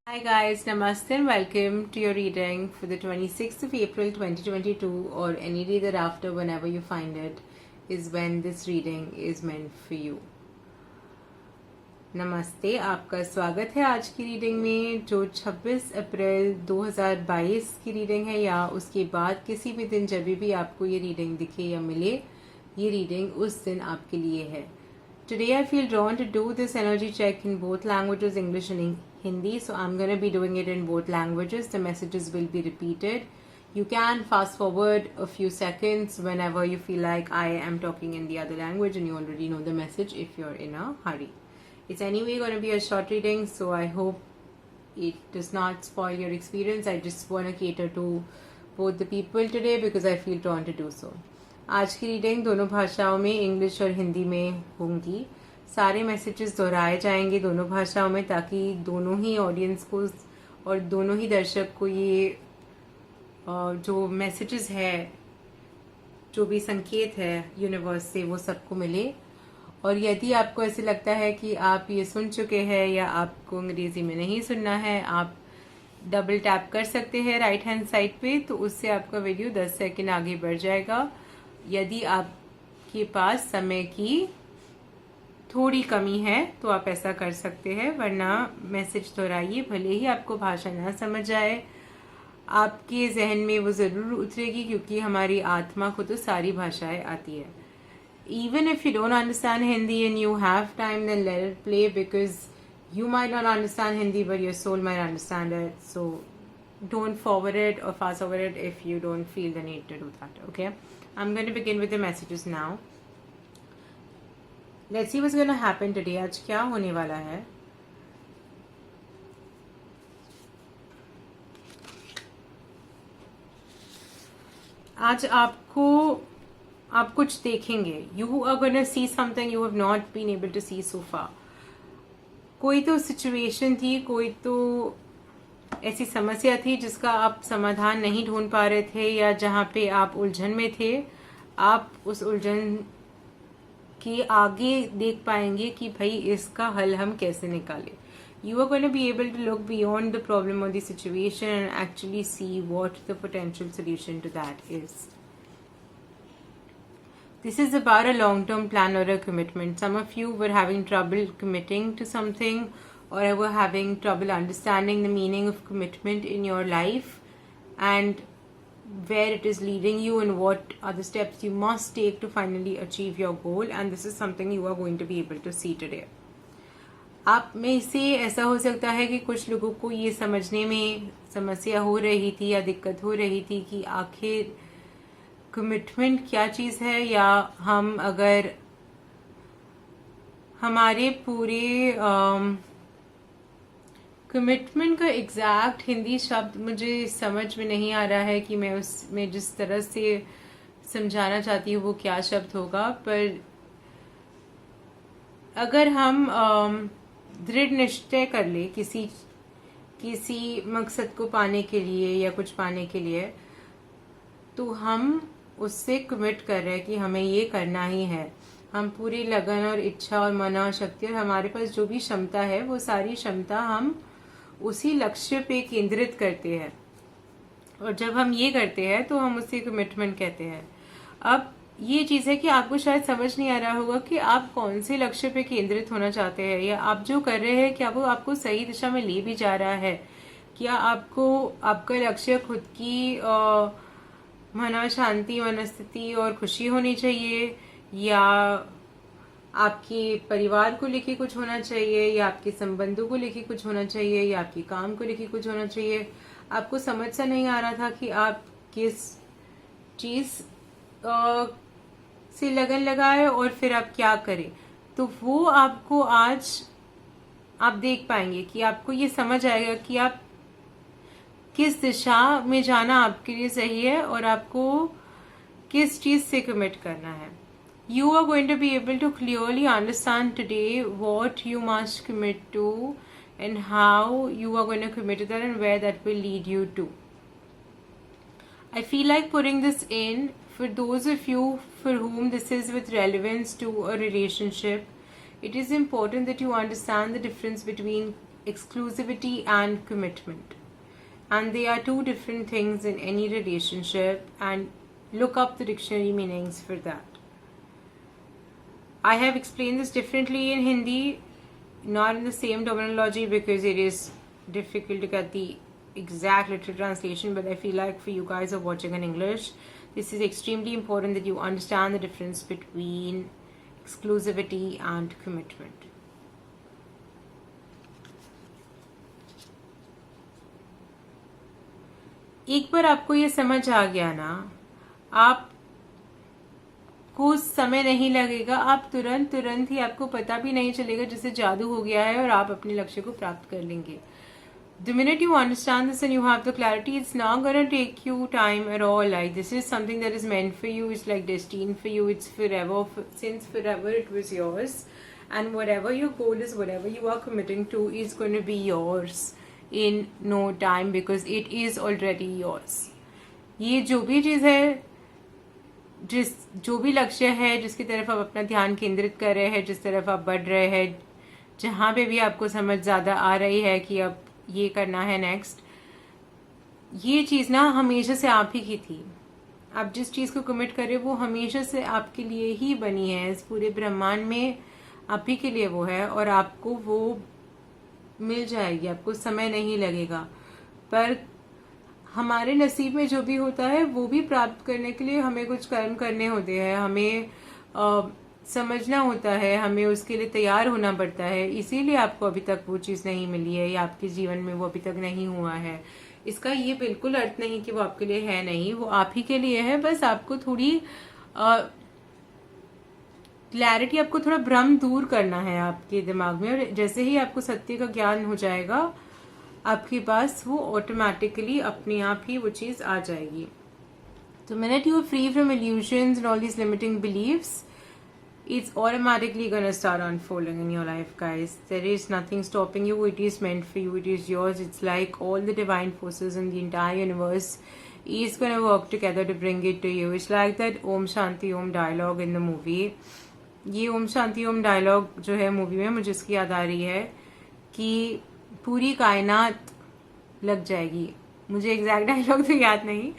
Hi guys, Namaste and welcome to your reading for the 26th of April 2022 or any day thereafter whenever you find it is when this reading is meant for you. नमस्ते, आपका स्वागत है आज की reading में जो 26 अप्रैल 2022 की reading है या उसके बाद किसी भी दिन जब भी आपको ये रीडिंग दिखे या मिले, ये रीडिंग उस दिन आपके लिए है. Today I feel drawn to do this energy check in both languages, English and Hindi. So I'm going to be doing it in both languages. The messages will be repeated. You can fast forward a few seconds whenever you feel like I am talking in the other language and you already know the message if you're in a hurry. It's anyway going to be a short reading, so I hope it does not spoil your experience. I just want to cater to both the people today because I feel drawn to do so. आज की reading दोनों भाषाओं में English और हिंदी में होंगी. सारे messages दोहराए जाएंगे दोनों भाषाओं में ताकि दोनों ही ऑडियंस को और दोनों ही दर्शक को ये जो मैसेजेस है, जो भी संकेत है यूनिवर्स से, वो सबको मिले. और यदि आपको ऐसे लगता है कि आप ये सुन चुके हैं या आपको अंग्रेजी में नहीं सुनना है, आप डबल टैप कर सकते हैं राइट हैंड साइड पे, तो उससे आपका वीडियो 10 सेकंड आगे बढ़ जाएगा. यदि आपके पास समय की थोड़ी कमी है तो आप ऐसा कर सकते हैं, वरना मैसेज दोहराइए. भले ही आपको भाषा ना समझ आए, आपके जहन में वो ज़रूर उतरेगी क्योंकि हमारी आत्मा को तो सारी भाषाएं आती है. Even if you don't understand Hindi and you have time, then let it play because you might not understand Hindi but your soul might understand it. So don't forward it or fast forward it if you don't feel the need to do that. Okay, I'm going to begin with the messages now. Let's see what's going to happen today. आज क्या होने वाला है. आज आप कुछ देखेंगे. You are going to see something you have not been able to see so far. कोई तो सिचुएशन थी, कोई तो ऐसी समस्या थी जिसका आप समाधान नहीं ढूंढ पा रहे थे या जहाँ पे आप उलझन में थे. आप उस उलझन के आगे देख पाएंगे कि भाई इसका हल हम कैसे निकालें. You are going to be able to look beyond the problem or the situation and actually see what the potential solution to that is. This is about a long-term plan or a commitment. Some of you were having trouble committing to something or were having trouble understanding the meaning of commitment in your life and where it is leading you and what are the steps you must take to finally achieve your goal, and this is something you are going to be able to see today. आप में से ऐसा हो सकता है कि कुछ लोगों को ये समझने में समस्या हो रही थी या दिक्कत हो रही थी कि आखिर कमिटमेंट क्या चीज़ है, या हम अगर हमारे पूरे कमिटमेंट का एग्जैक्ट हिंदी शब्द मुझे समझ में नहीं आ रहा है कि मैं उसमें जिस तरह से समझाना चाहती हूँ वो क्या शब्द होगा. पर अगर हम दृढ़ निश्चय कर ले किसी मकसद को पाने के लिए या कुछ पाने के लिए, तो हम उससे कमिट कर रहे हैं कि हमें ये करना ही है. हम पूरी लगन और इच्छा और मन और शक्ति और हमारे पास जो भी क्षमता है वो सारी क्षमता हम उसी लक्ष्य पे केंद्रित करते हैं. और जब हम ये करते हैं तो हम उसे कमिटमेंट कहते हैं. अब ये चीज़ है कि आपको शायद समझ नहीं आ रहा होगा कि आप कौन से लक्ष्य पे केंद्रित होना चाहते हैं, या आप जो कर रहे हैं क्या वो आपको सही दिशा में ले भी जा रहा है. क्या आपका लक्ष्य खुद की मन शांति, मनस्थिति और खुशी होनी चाहिए, या आपके परिवार को लेके कुछ होना चाहिए, या आपके संबंधों को लेके कुछ होना चाहिए, या आपके काम को लेके कुछ होना चाहिए. आपको समझ सा नहीं आ रहा था कि आप किस चीज़ से लगन लगाए और फिर आप क्या करें. तो वो आपको आज आप देख पाएंगे कि आपको ये समझ आएगा कि आप किस दिशा में जाना आपके लिए सही है और आपको किस चीज़ से कमिट करना है. You are going to be able to clearly understand today what you must commit to and how you are going to commit to that and where that will lead you to. I feel like putting this in for those of you for whom this is with relevance to a relationship. It is important that you understand the difference between exclusivity and commitment. And they are two different things in any relationship, and look up the dictionary meanings for that. I have explained this differently in Hindi, not in the same terminology because it is difficult to get the exact literal translation, but I feel like for you guys who are watching in English, this is extremely important that you understand the difference between exclusivity and commitment. एक बार आपको ये समझ आ गया ना, आप को समय नहीं लगेगा, आप तुरंत ही आपको पता भी नहीं चलेगा, जैसे जादू हो गया है और आप अपने लक्ष्य को प्राप्त कर लेंगे. The minute you understand this and you have the clarity, it's not gonna take you time at all. Like, this is something that is meant for you. It's like destined for you. It's forever. Since forever it was yours, and whatever your goal is, whatever you are committing to, is going to be yours in no time because it is already yours. ये जो भी चीज है, जो भी लक्ष्य है जिसकी तरफ आप अपना ध्यान केंद्रित कर रहे हैं, जिस तरफ आप बढ़ रहे हैं, जहां पे भी आपको समझ ज्यादा आ रही है कि अब ये करना है नेक्स्ट, ये चीज ना हमेशा से आप ही की थी. आप जिस चीज को कमिट करें वो हमेशा से आपके लिए ही बनी है. इस पूरे ब्रह्मांड में आप ही के लिए वो है और आपको वो मिल जाएगी. आपको समय नहीं लगेगा. पर हमारे नसीब में जो भी होता है वो भी प्राप्त करने के लिए हमें कुछ कर्म करने होते हैं, हमें समझना होता है, हमें उसके लिए तैयार होना पड़ता है. इसीलिए आपको अभी तक वो चीज़ नहीं मिली है या आपके जीवन में वो अभी तक नहीं हुआ है. इसका ये बिल्कुल अर्थ नहीं कि वो आपके लिए है नहीं, वो आप ही के लिए है. बस आपको थोड़ी क्लैरिटी, आपको थोड़ा भ्रम दूर करना है आपके दिमाग में, और जैसे ही आपको सत्य का ज्ञान हो जाएगा आपके पास वो ऑटोमेटिकली अपने आप ही वो चीज़ आ जाएगी. तो minute you are free from illusions and all these limiting believes, it's automatically gonna start unfolding in your life, guys. There is nothing stopping you. It is meant for you. It is yours. It's like all the divine forces in the entire universe is gonna work together to bring it to you. It's like that Om Shanti Om dialogue in the movie. ये Om Shanti Om dialogue जो है movie में, मुझे इसकी याद आ रही है कि पूरी कायनात लग जाएगी. मुझे एग्जैक्ट डायलॉग तो याद नहीं,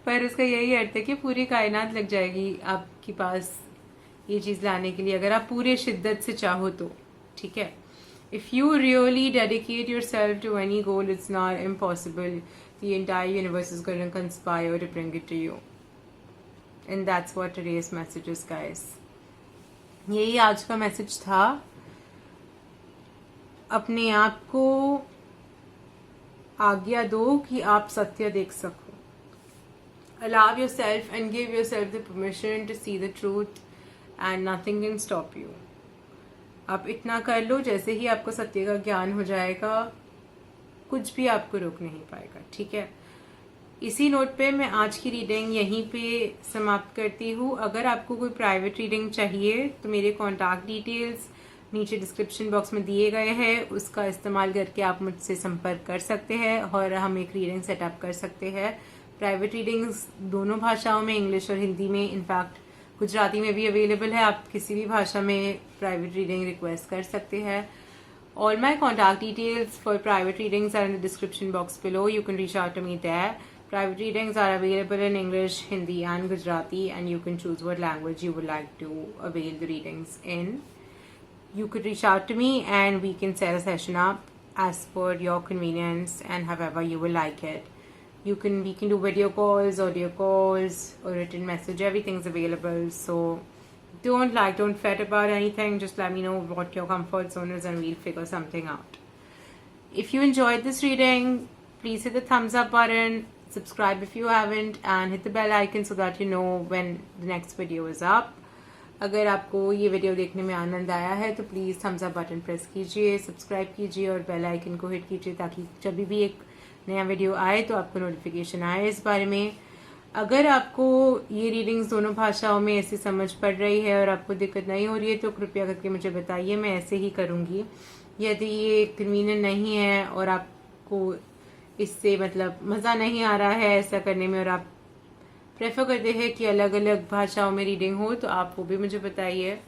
पर उसका यही अर्थ है कि पूरी कायनात लग जाएगी आपके पास ये चीज़ लाने के लिए, अगर आप पूरे शिद्दत से चाहो तो. ठीक है. If you really dedicate your self to any goal, it's not impossible. The entire universe is going to conspire to bring it to you. And that's what today's message is, guys. यही आज का message था. अपने आप को आज्ञा दो कि आप सत्य देख सको. Allow yourself and give yourself the permission to see the truth and nothing can stop you. आप इतना कर लो, जैसे ही आपको सत्य का ज्ञान हो जाएगा कुछ भी आपको रोक नहीं पाएगा. ठीक है. इसी नोट पे मैं आज की रीडिंग यहीं पे समाप्त करती हूँ. अगर आपको कोई प्राइवेट रीडिंग चाहिए तो मेरे कॉन्टैक्ट डिटेल्स नीचे डिस्क्रिप्शन बॉक्स में दिए गए हैं. उसका इस्तेमाल करके आप मुझसे संपर्क कर सकते हैं और हम एक रीडिंग सेटअप कर सकते हैं. प्राइवेट रीडिंग्स दोनों भाषाओं में, इंग्लिश और हिंदी में, इनफैक्ट गुजराती में भी अवेलेबल है. आप किसी भी भाषा में प्राइवेट रीडिंग रिक्वेस्ट कर सकते हैं. All my contact details for private readings are in the description box below. You can reach out to me there. Private readings are available in English, Hindi and Gujarati, and you can choose what language you would like to avail the readings in. You could reach out to me and we can set a session up as per your convenience and however you will like it. We can do video calls, audio calls, or written message. Everything's available. So don't fret about anything. Just let me know what your comfort zone is and we'll figure something out. If you enjoyed this reading, please hit the thumbs up button, subscribe if you haven't, and hit the bell icon so that you know when the next video is up. अगर आपको ये video देखने में आनंद आया है तो please Thums up button press कीजिए, subscribe कीजिए और बेल आइकन को हिट कीजिए ताकि जब भी एक नया वीडियो आए तो आपको नोटिफिकेशन आए इस बारे में. अगर आपको ये रीडिंग्स दोनों भाषाओं में ऐसी समझ पड़ रही है और आपको दिक्कत नहीं हो रही है तो कृपया करके मुझे बताइए, मैं ऐसे ही करूँगी. यदि ये कन्वीनियंट नहीं है और आपको इससे मतलब मज़ा नहीं आ रहा है ऐसा करने में और आप प्रेफर करते हैं कि अलग अलग भाषाओं में रीडिंग हो, तो आप वो भी मुझे बताइए.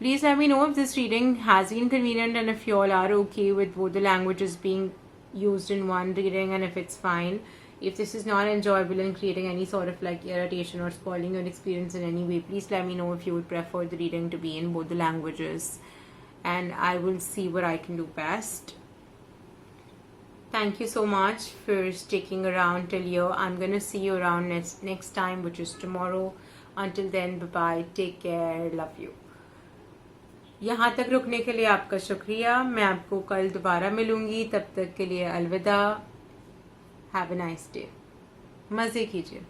Please let me know if this reading has been convenient and if you all are okay with both the languages being used in one reading, and if it's fine. If this is not enjoyable and creating any sort of like irritation or spoiling your experience in any way, please let me know if you would prefer the reading to be in both the languages, and I will see what I can do best. Thank you so much for sticking around till here. I'm gonna see you around next time, which is tomorrow. Until then, bye bye, take care, love you. यहाँ तक रुकने के लिए आपका शुक्रिया. मैं आपको कल दोबारा मिलूंगी. तब तक के लिए अलविदा. Have a nice day. मज़े कीजिए.